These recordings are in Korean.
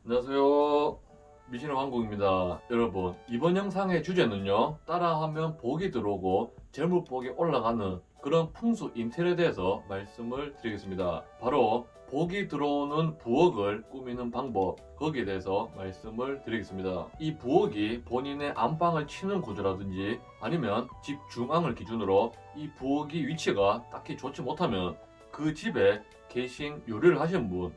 안녕하세요. 미신의 왕국입니다. 여러분, 이번 영상의 주제는요, 따라하면 복이 들어오고 재물복이 올라가는 그런 풍수 인테리어에 대해서 말씀을 드리겠습니다. 바로 복이 들어오는 부엌을 꾸미는 방법, 거기에 대해서 말씀을 드리겠습니다. 이 부엌이 본인의 안방을 치는 구조라든지 아니면 집 중앙을 기준으로 이 부엌이 위치가 딱히 좋지 못하면 그 집에 계신 요리를 하시는 분,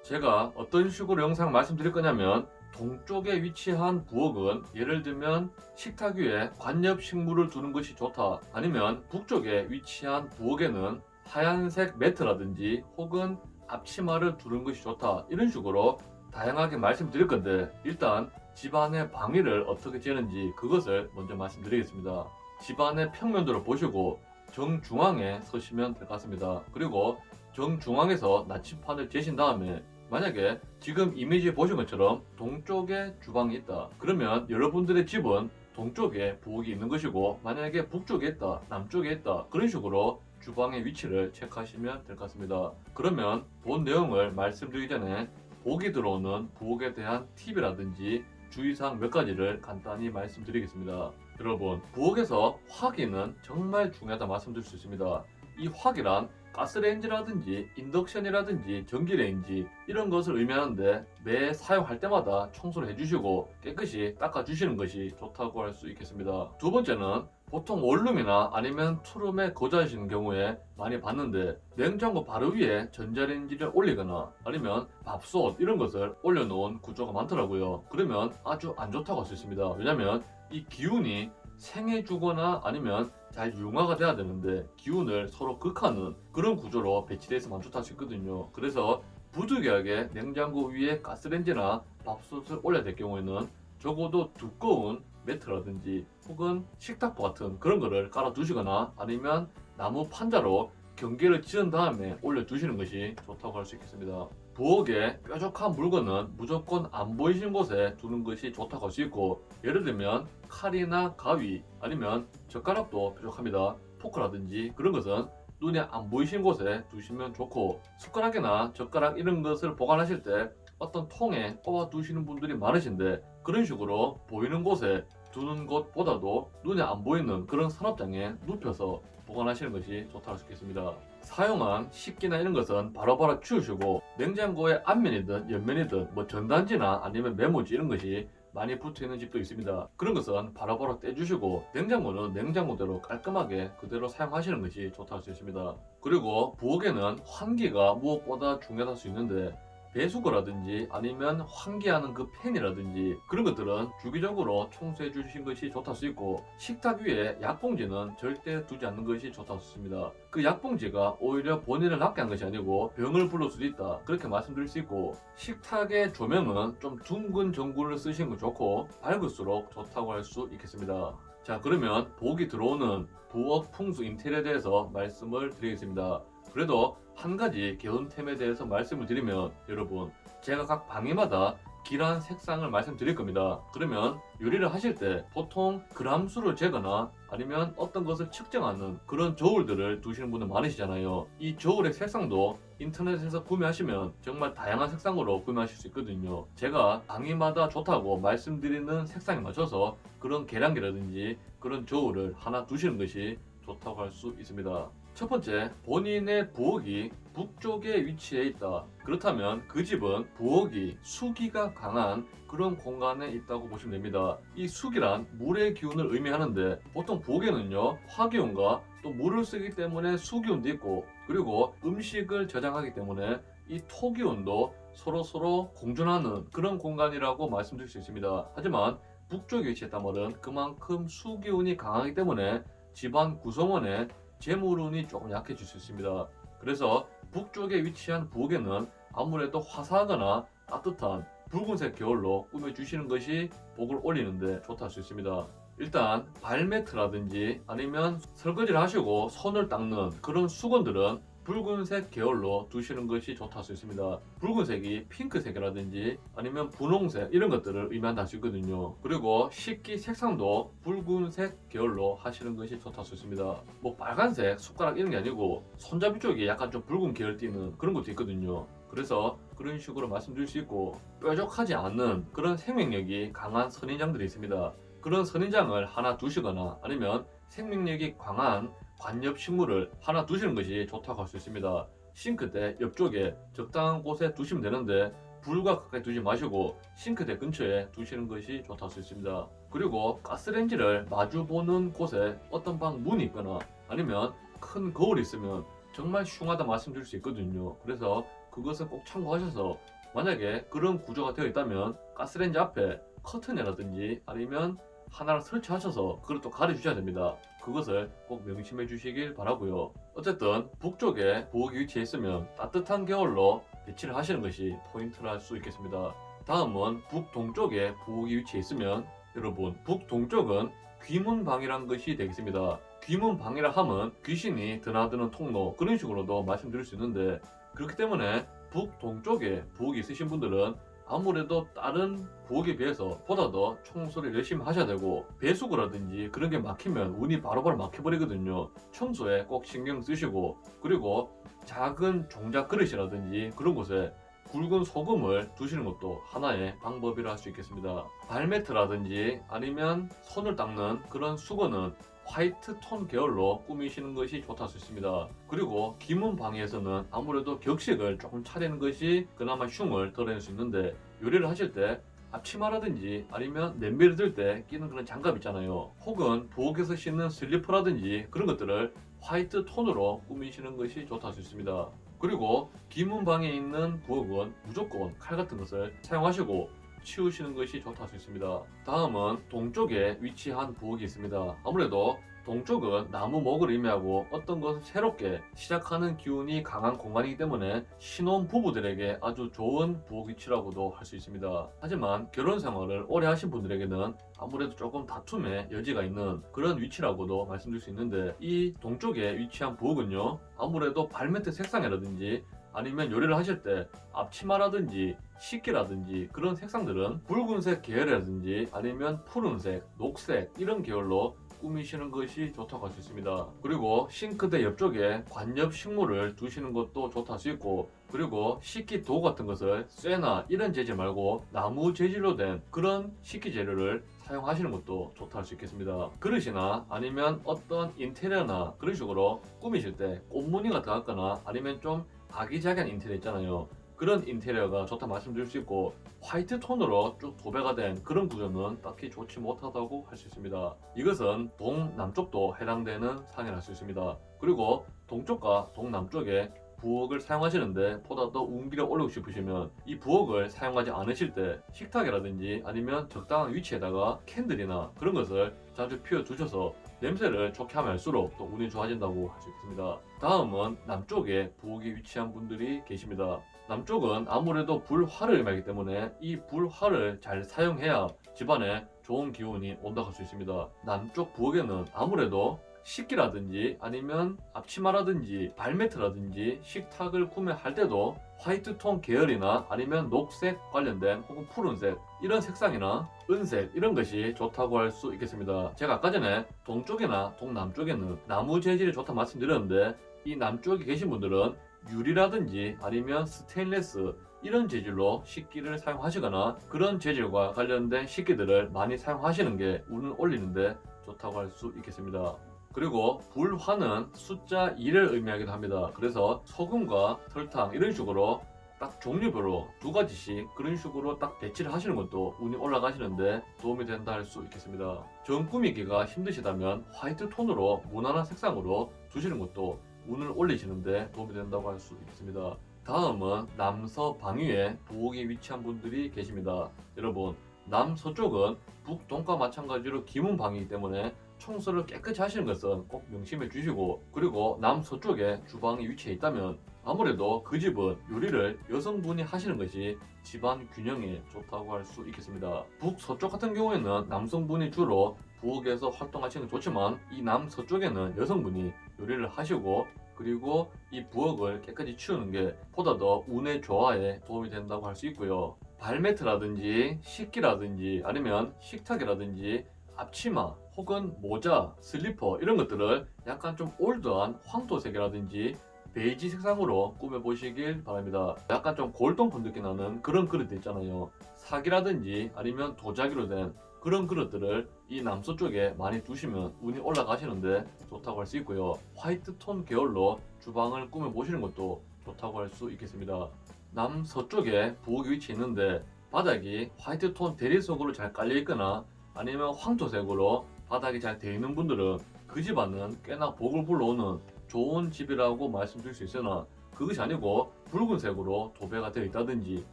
제가 어떤 식으로 영상 말씀드릴 거냐면, 동쪽에 위치한 부엌은 예를 들면 식탁 위에 관엽식물을 두는 것이 좋다, 아니면 북쪽에 위치한 부엌에는 하얀색 매트라든지 혹은 앞치마를 두는 것이 좋다, 이런 식으로 다양하게 말씀드릴 건데, 일단 집안의 방위를 어떻게 재는지 그것을 먼저 말씀드리겠습니다. 집안의 평면도를 보시고 정중앙에 서시면 될 것 같습니다. 그리고 정중앙에서 나침판을 재신 다음에, 만약에 지금 이미지에 보신 것처럼 동쪽에 주방이 있다, 그러면 여러분들의 집은 동쪽에 부엌이 있는 것이고, 만약에 북쪽에 있다, 남쪽에 있다, 그런 식으로 주방의 위치를 체크하시면 될 것 같습니다. 그러면 본 내용을 말씀드리기 전에 복이 들어오는 부엌에 대한 팁이라든지 주의사항 몇 가지를 간단히 말씀드리겠습니다. 여러분, 부엌에서 화기는 정말 중요하다 말씀드릴 수 있습니다. 이 화기란 가스레인지라든지 인덕션이라든지 전기레인지 이런 것을 의미하는데, 매 사용할 때마다 청소를 해주시고 깨끗이 닦아주시는 것이 좋다고 할 수 있겠습니다. 두 번째는 보통 원룸이나 아니면 투룸에 거주하시는 경우에 많이 봤는데, 냉장고 바로 위에 전자레인지를 올리거나 아니면 밥솥 이런 것을 올려놓은 구조가 많더라고요. 그러면 아주 안 좋다고 할 수 있습니다. 왜냐면 이 기운이 생해주거나 아니면 잘 융화가 돼야 되는데, 기운을 서로 극하는 그런 구조로 배치되어 있으면 안 좋다 할 수 있거든요. 그래서 부득이하게 냉장고 위에 가스레인지나 밥솥을 올려야 될 경우에는 적어도 두꺼운 매트라든지 혹은 식탁보 같은 그런 거를 깔아 두시거나, 아니면 나무 판자로 경계를 지은 다음에 올려두시는 것이 좋다고 할 수 있겠습니다. 부엌에 뾰족한 물건은 무조건 안 보이시는 곳에 두는 것이 좋다고 할 수 있고, 예를 들면 칼이나 가위 아니면 젓가락도 뾰족합니다. 포크라든지 그런 것은 눈에 안 보이시는 곳에 두시면 좋고, 숟가락이나 젓가락 이런 것을 보관하실 때 어떤 통에 뽑아 두시는 분들이 많으신데, 그런 식으로 보이는 곳에 두는 것보다도 눈에 안 보이는 그런 서랍장에 눕혀서 보관하시는 것이 좋다고 할 수 있겠습니다. 사용한 식기나 이런 것은 바로바로 치우시고, 냉장고의 앞면이든 옆면이든 뭐 전단지나 아니면 메모지 이런 것이 많이 붙어 있는 집도 있습니다. 그런 것은 바로바로 떼주시고, 냉장고는 냉장고대로 깔끔하게 그대로 사용하시는 것이 좋다고 할 수 있습니다. 그리고 부엌에는 환기가 무엇보다 중요하다 할 수 있는데, 배수구라든지 아니면 환기하는 그 팬이라든지 그런 것들은 주기적으로 청소해 주신 것이 좋다 할 수 있고, 식탁 위에 약봉지는 절대 두지 않는 것이 좋다 할 수 있습니다. 그 약봉지가 오히려 본인을 낫게 한 것이 아니고 병을 불러 수도 있다, 그렇게 말씀드릴 수 있고, 식탁의 조명은 좀 둥근 전구를 쓰시는 거 좋고 밝을수록 좋다고 할 수 있겠습니다. 자, 그러면 복이 들어오는 부엌 풍수 인테리어에 대해서 말씀을 드리겠습니다. 그래도 한 가지 개운템에 대해서 말씀을 드리면, 여러분, 제가 각 방에마다 길한 색상을 말씀드릴 겁니다. 그러면 요리를 하실 때 보통 그람수를 재거나 아니면 어떤 것을 측정하는 그런 저울들을 두시는 분들 많으시잖아요. 이 저울의 색상도 인터넷에서 구매하시면 정말 다양한 색상으로 구매하실 수 있거든요. 제가 방위마다 좋다고 말씀드리는 색상에 맞춰서 그런 계량기라든지 그런 저울을 하나 두시는 것이 좋다고 할 수 있습니다. 첫 번째, 본인의 부엌이 북쪽에 위치해 있다. 그렇다면 그 집은 부엌이 수기가 강한 그런 공간에 있다고 보시면 됩니다. 이 수기란 물의 기운을 의미하는데, 보통 부엌에는요, 화기운과 또 물을 쓰기 때문에 수기운도 있고, 그리고 음식을 저장하기 때문에 이 토기운도 서로 공존하는 그런 공간이라고 말씀드릴 수 있습니다. 하지만 북쪽에 위치했단 말은 그만큼 수기운이 강하기 때문에 집안 구성원에 재물운이 조금 약해질 수 있습니다. 그래서 북쪽에 위치한 부엌에는 아무래도 화사하거나 따뜻한 붉은색 계열로 꾸며주시는 것이 복을 올리는데 좋다 할 수 있습니다. 일단 발매트라든지 아니면 설거지를 하시고 손을 닦는 그런 수건들은 붉은색 계열로 두시는 것이 좋다 할 수 있습니다. 붉은색이 핑크색이라든지 아니면 분홍색 이런 것들을 의미한다 할 수 있거든요. 그리고 식기 색상도 붉은색 계열로 하시는 것이 좋다 할 수 있습니다. 뭐 빨간색 숟가락 이런 게 아니고 손잡이 쪽이 약간 좀 붉은 계열 띠는 그런 것도 있거든요. 그래서 그런 식으로 말씀드릴 수 있고, 뾰족하지 않는 그런 생명력이 강한 선인장들이 있습니다. 그런 선인장을 하나 두시거나 아니면 생명력이 강한 관엽식물을 하나 두시는 것이 좋다고 할 수 있습니다. 싱크대 옆쪽에 적당한 곳에 두시면 되는데 불과 가까이 두지 마시고 싱크대 근처에 두시는 것이 좋다고 할 수 있습니다. 그리고 가스레인지를 마주보는 곳에 어떤 방 문이 있거나 아니면 큰 거울이 있으면 정말 흉하다 말씀드릴 수 있거든요. 그래서 그것은 꼭 참고하셔서, 만약에 그런 구조가 되어 있다면 가스레인지 앞에 커튼이라든지 아니면 하나를 설치하셔서 그걸 또 가려주셔야 됩니다. 그것을 꼭 명심해 주시길 바라고요. 어쨌든 북쪽에 부엌이 위치해 있으면 따뜻한 겨울로 배치를 하시는 것이 포인트를 할 수 있겠습니다. 다음은 북동쪽에 부엌이 위치해 있으면, 여러분, 북동쪽은 귀문방이란 것이 되겠습니다. 귀문방이라 함은 귀신이 드나드는 통로, 그런 식으로도 말씀드릴 수 있는데, 그렇기 때문에 북동쪽에 부엌이 있으신 분들은 아무래도 다른 부엌에 비해서 보다 더 청소를 열심히 하셔야 되고, 배수구라든지 그런 게 막히면 운이 바로바로 막혀버리거든요. 청소에 꼭 신경 쓰시고, 그리고 작은 종자 그릇이라든지 그런 곳에 굵은 소금을 두시는 것도 하나의 방법이라 할 수 있겠습니다. 발매트라든지 아니면 손을 닦는 그런 수건은 화이트 톤 계열로 꾸미시는 것이 좋다 할 수 있습니다. 그리고 귀문방에서는 아무래도 격식을 조금 차리는 것이 그나마 흉을 덜어낼 수 있는데, 요리를 하실 때 앞치마라든지 아니면 냄비를 들 때 끼는 그런 장갑 있잖아요. 혹은 부엌에서 신는 슬리퍼라든지 그런 것들을 화이트 톤으로 꾸미시는 것이 좋다 할 수 있습니다. 그리고 귀문방에 있는 부엌은 무조건 칼 같은 것을 사용하시고 치우시는 것이 좋다 할 수 있습니다. 다음은 동쪽에 위치한 부엌이 있습니다. 아무래도 동쪽은 나무 목을 의미하고 어떤 것을 새롭게 시작하는 기운이 강한 공간이기 때문에 신혼 부부들에게 아주 좋은 부엌 위치라고도 할 수 있습니다. 하지만 결혼 생활을 오래 하신 분들에게는 아무래도 조금 다툼의 여지가 있는 그런 위치라고도 말씀드릴 수 있는데, 이 동쪽에 위치한 부엌은요, 아무래도 발매트 색상이라든지 아니면 요리를 하실 때 앞치마라든지 식기라든지 그런 색상들은 붉은색 계열이라든지 아니면 푸른색, 녹색 이런 계열로 꾸미시는 것이 좋다고 할 수 있습니다. 그리고 싱크대 옆쪽에 관엽 식물을 두시는 것도 좋다 할 수 있고, 그리고 식기 도구 같은 것을 쇠나 이런 재질 말고 나무 재질로 된 그런 식기 재료를 사용하시는 것도 좋다 할 수 있겠습니다. 그릇이나 아니면 어떤 인테리어나 그런 식으로 꾸미실 때 꽃무늬가 들어갔거나 아니면 좀 아기자기한 인테리어 있잖아요. 그런 인테리어가 좋다 말씀드릴 수 있고, 화이트 톤으로 쭉 도배가 된 그런 구조는 딱히 좋지 못하다고 할 수 있습니다. 이것은 동남쪽도 해당되는 상이라 할 수 있습니다. 그리고 동쪽과 동남쪽에 부엌을 사용하시는데 보다 더 운기를 올리고 싶으시면 이 부엌을 사용하지 않으실 때 식탁이라든지 아니면 적당한 위치에다가 캔들이나 그런 것을 자주 피워 두셔서 냄새를 좋게 하면 할수록 또 운이 좋아진다고 할 수 있습니다. 다음은 남쪽에 부엌이 위치한 분들이 계십니다. 남쪽은 아무래도 불화를 의미하기 때문에 이 불화를 잘 사용해야 집안에 좋은 기운이 온다고 할 수 있습니다. 남쪽 부엌에는 아무래도 식기라든지 아니면 앞치마라든지 발매트라든지 식탁을 구매할 때도 화이트 톤 계열이나 아니면 녹색 관련된 혹은 푸른색 이런 색상이나 은색 이런 것이 좋다고 할 수 있겠습니다. 제가 아까 전에 동쪽이나 동남쪽에는 나무 재질이 좋다 말씀드렸는데, 이 남쪽에 계신 분들은 유리라든지 아니면 스테인리스 이런 재질로 식기를 사용하시거나 그런 재질과 관련된 식기들을 많이 사용하시는 게 운을 올리는데 좋다고 할 수 있겠습니다. 그리고 불화는 숫자 2를 의미하기도 합니다. 그래서 소금과 설탕 이런 식으로 딱 종류별로 두 가지씩 그런 식으로 딱 배치를 하시는 것도 운이 올라가시는데 도움이 된다 할 수 있겠습니다. 정 꾸미기가 힘드시다면 화이트 톤으로 무난한 색상으로 두시는 것도 운을 올리시는데 도움이 된다고 할 수 있겠습니다. 다음은 남서 방위에 부엌이 위치한 분들이 계십니다. 여러분, 남서쪽은 북동과 마찬가지로 기문방이기 때문에 청소를 깨끗이 하시는 것은 꼭 명심해 주시고, 그리고 남서쪽에 주방이 위치해 있다면 아무래도 그 집은 요리를 여성분이 하시는 것이 집안 균형에 좋다고 할 수 있겠습니다. 북서쪽 같은 경우에는 남성분이 주로 부엌에서 활동하시는 게 좋지만, 이 남서쪽에는 여성분이 요리를 하시고 그리고 이 부엌을 깨끗이 치우는 게 보다 더 운의 조화에 도움이 된다고 할 수 있고요. 발매트라든지 식기라든지 아니면 식탁이라든지 앞치마 혹은 모자, 슬리퍼 이런 것들을 약간 좀 올드한 황토색이라든지 베이지 색상으로 꾸며보시길 바랍니다. 약간 좀 골동품 느낌 나는 그런 그릇들 있잖아요. 사기라든지 아니면 도자기로 된 그런 그릇들을 이 남서쪽에 많이 두시면 운이 올라가시는데 좋다고 할 수 있고요. 화이트 톤 계열로 주방을 꾸며보시는 것도 좋다고 할 수 있겠습니다. 남서쪽에 부엌이 위치해 있는데 바닥이 화이트 톤 대리석으로 잘 깔려 있거나 아니면 황토색으로 바닥이 잘 되어 있는 분들은 그 집안은 꽤나 복을 불러오는 좋은 집이라고 말씀드릴 수 있으나 그것이 아니고 붉은색으로 도배가 되어 있다든지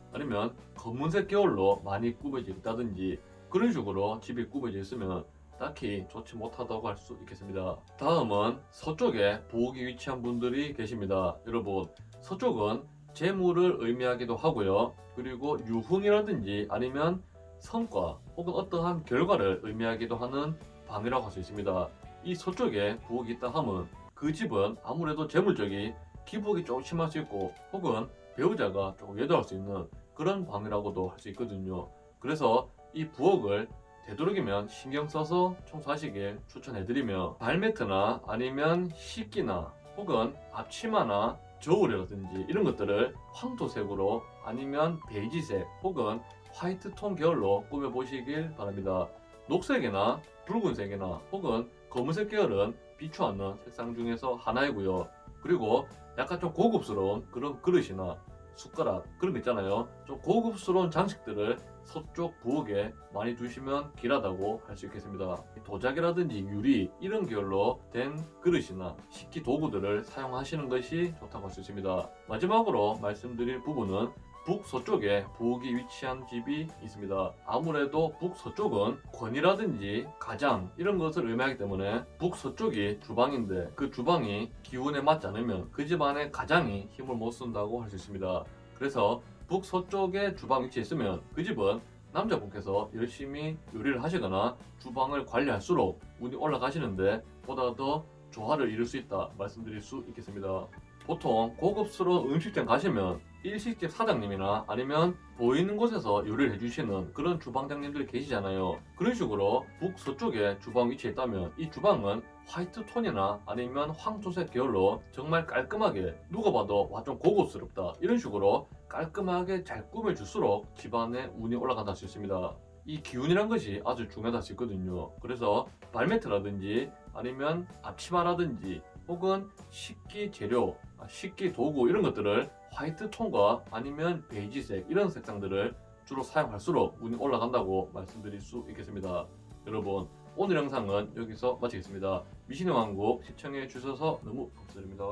아니면 검은색 계열로 많이 꾸며져 있다든지 그런 식으로 집이 꾸며져 있으면 딱히 좋지 못하다고 할 수 있겠습니다. 다음은 서쪽에 부엌이 위치한 분들이 계십니다. 여러분, 서쪽은 재물을 의미하기도 하고요. 그리고 유흥이라든지 아니면 성과 혹은 어떠한 결과를 의미하기도 하는 방이라고 할 수 있습니다. 이 서쪽에 부엌이 있다 하면 그 집은 아무래도 재물적인 기복이 좀 심할 수 있고 혹은 배우자가 조금 외도할 수 있는 그런 방이라고도 할 수 있거든요. 그래서 이 부엌을 되도록이면 신경 써서 청소하시길 추천해드리며 발매트나 아니면 식기나 혹은 앞치마나 저울이라든지 이런 것들을 황토색으로 아니면 베이지색 혹은 화이트 톤 계열로 꾸며보시길 바랍니다. 녹색이나 붉은색이나 혹은 검은색 계열은 비추하는 색상 중에서 하나이고요. 그리고 약간 좀 고급스러운 그런 그릇이나 숟가락 그런 거 있잖아요. 좀 고급스러운 장식들을 서쪽 부엌에 많이 두시면 길하다고 할 수 있겠습니다. 도자기라든지 유리 이런 계열로 된 그릇이나 식기 도구들을 사용하시는 것이 좋다고 할 수 있습니다. 마지막으로 말씀드릴 부분은 북서쪽에 부엌이 위치한 집이 있습니다. 아무래도 북서쪽은 권위라든지 가장 이런 것을 의미하기 때문에 북서쪽이 주방인데 그 주방이 기운에 맞지 않으면 그 집안의 가장이 힘을 못 쓴다고 할 수 있습니다. 그래서 북서쪽에 주방 위치에 있으면 그 집은 남자분께서 열심히 요리를 하시거나 주방을 관리할수록 운이 올라가시는데 보다 더 조화를 이룰 수 있다 말씀드릴 수 있겠습니다. 보통 고급스러운 음식점 가시면 일식집 사장님이나 아니면 보이는 곳에서 요리를 해주시는 그런 주방장님들이 계시잖아요. 그런 식으로 북서쪽에 주방 위치에 있다면 이 주방은 화이트 톤이나 아니면 황토색 계열로 정말 깔끔하게 누가 봐도 와 좀 고급스럽다 이런 식으로 깔끔하게 잘 꾸며줄수록 집안에 운이 올라간다 할 수 있습니다. 이 기운이란 것이 아주 중요하다 할 수 있거든요. 그래서 발매트라든지 아니면 앞치마라든지 혹은 식기 재료, 식기 도구 이런 것들을 화이트 톤과 아니면 베이지색 이런 색상들을 주로 사용할수록 운이 올라간다고 말씀드릴 수 있겠습니다. 여러분, 오늘 영상은 여기서 마치겠습니다. 미신의 왕국 시청해 주셔서 너무 감사드립니다.